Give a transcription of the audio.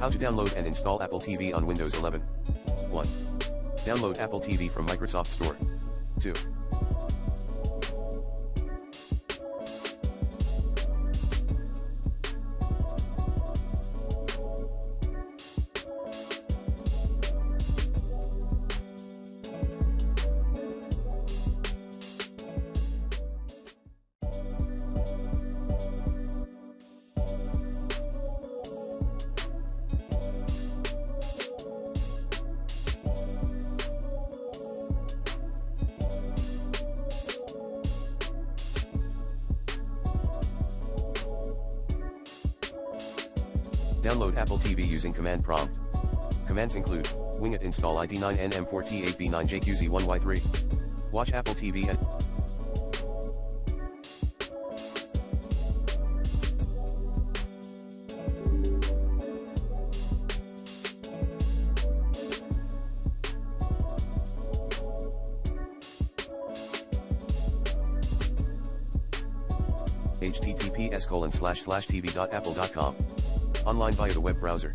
How to download and install Apple TV on Windows 11. 1. Download Apple TV from Microsoft Store. 2. Download Apple TV using command prompt. Commands include, Winget install ID9NM4T8B9JQZ1Y3. Watch Apple TV and https://tv.apple.com. Online via the web browser.